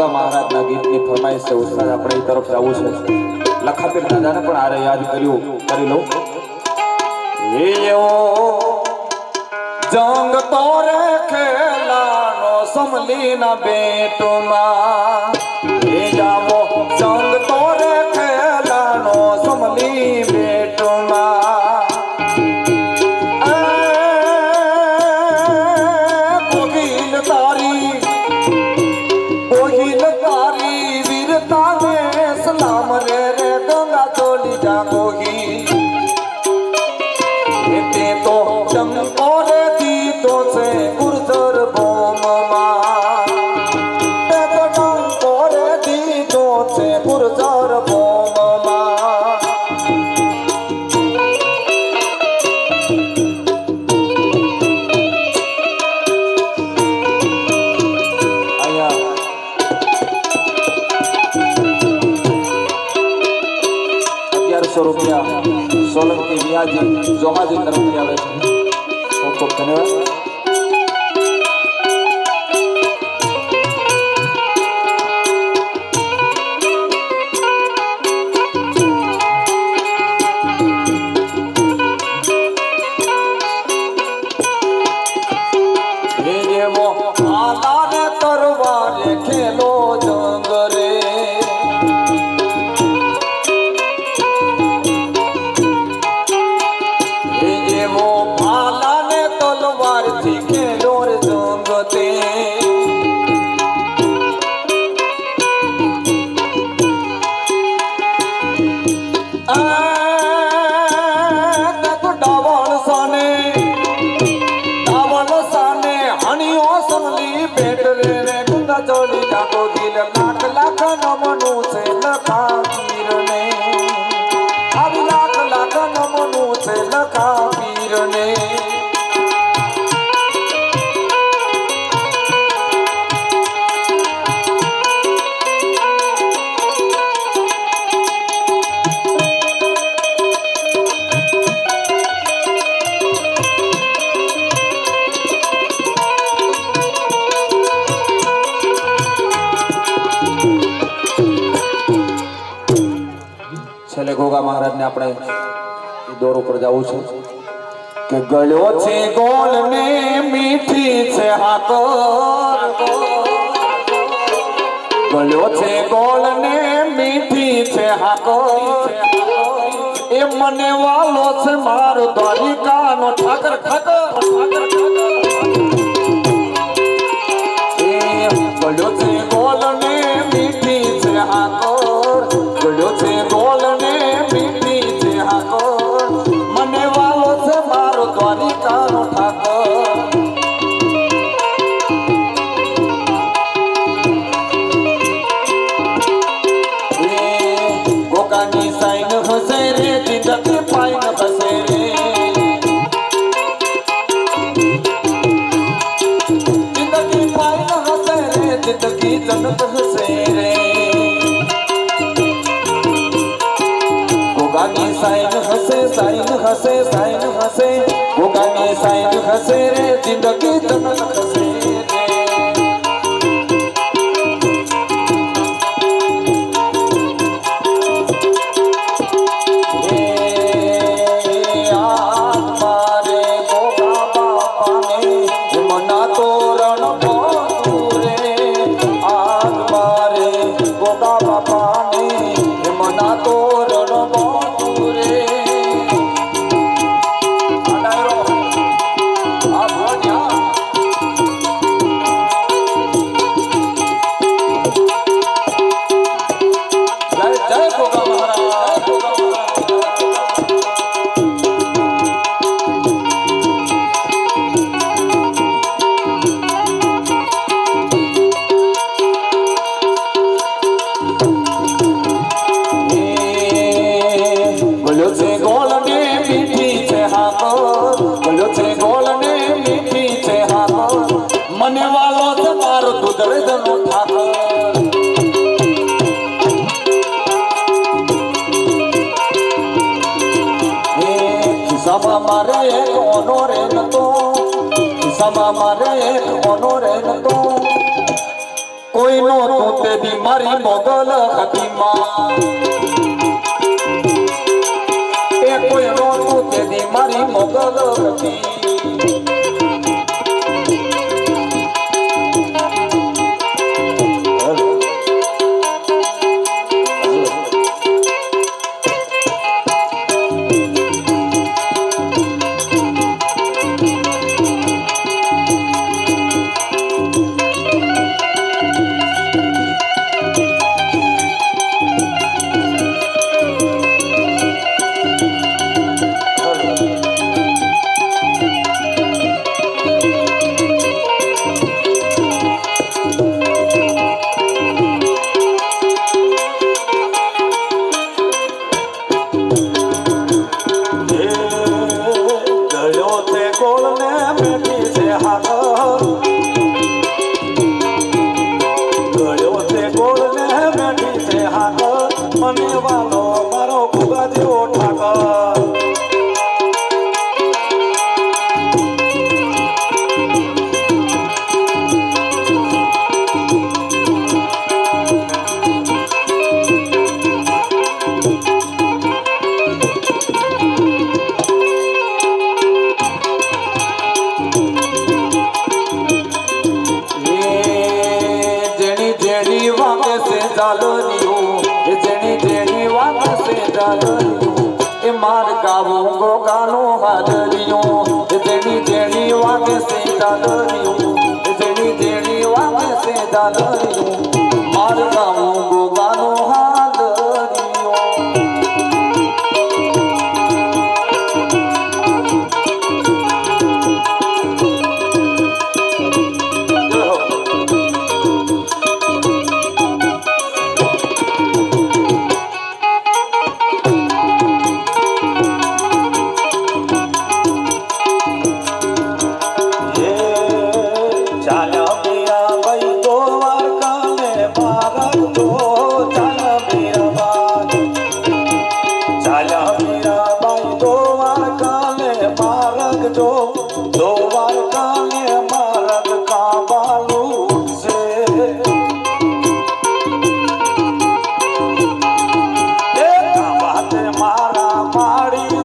ગોગા મહારાજના ગીતની ફરમાઈશ છે ઉસ્તાદ આપણે તરફ જવું છે લખાપીર દાદાને પણ આરે યાદ કરી લો એવો જંગ તોરે ખેલાનો સમલીના બેટમાં એ જાવો જંગ તોરે ખેલાનો સમલી બેટમાં કોહિલ તારી વીરતા ને સલામ રે રે ગંગા ચોલી જા કોહી તે તો ચંપો રે દીતો છે ગુર્જર ભોમમાં તે તો ચંપો રે દીતો છે ગુર્જર ભોમમાં રૂપિયા સોલંકી વિયાજી જોમાજી તરફથી આવે છે ખૂબ ખૂબ ધન્યવાદ તરવારે ખેલો જંગ રે ચોલી જાગો દિલ લાખ લાખ નમનું છે લખા પીરને આવી લાખ લાખ નમનું છે લખા પીરને છેલ્લે ગોગા મહારાજ ને આપણે દોર ઉપર જવું છે કે ગળ્યો છે ગોળ ને મીઠી છે હાકર ગળ્યો છે ગોળ ને મીઠી છે હાકર એ મને વાલો છે મારો દ્વારિકાનો ઠાકર ઠાકર એ ગળ્યો છે ગોળ ને મીઠી છે હાકર ગળ્યો છે ગોળ ને મીઠી છે હાકર મને વાલો છે મારો દ્વારિકાનો ઠાકર ગોગાની સાઈન હસે રે જિંદગી પાઈન હસે રે જિંદગી પાઈન હસે રે જિંદગી જન્નત હસે રે ગોગાની સાઈન હસે સાઈન હસે સાઈન હસે ગોગાની સાઈન હસે રે જિંદગી જન્નત હસે મને વાલો તમારો દુધરજનો ઠાકર ખિસ્સામાં મારે એક ઓનો રે નતો ખિસ્સામાં મારે એક ઓનો રે નતો કોઈનો તું તે તેદી મારી મોગલ હતી માં એ કોઈ નહોતું તેદી મારી મોગલ હતી માર ગાવું ગોગાનો હાદરિયો જેની જેની વાગે સીતા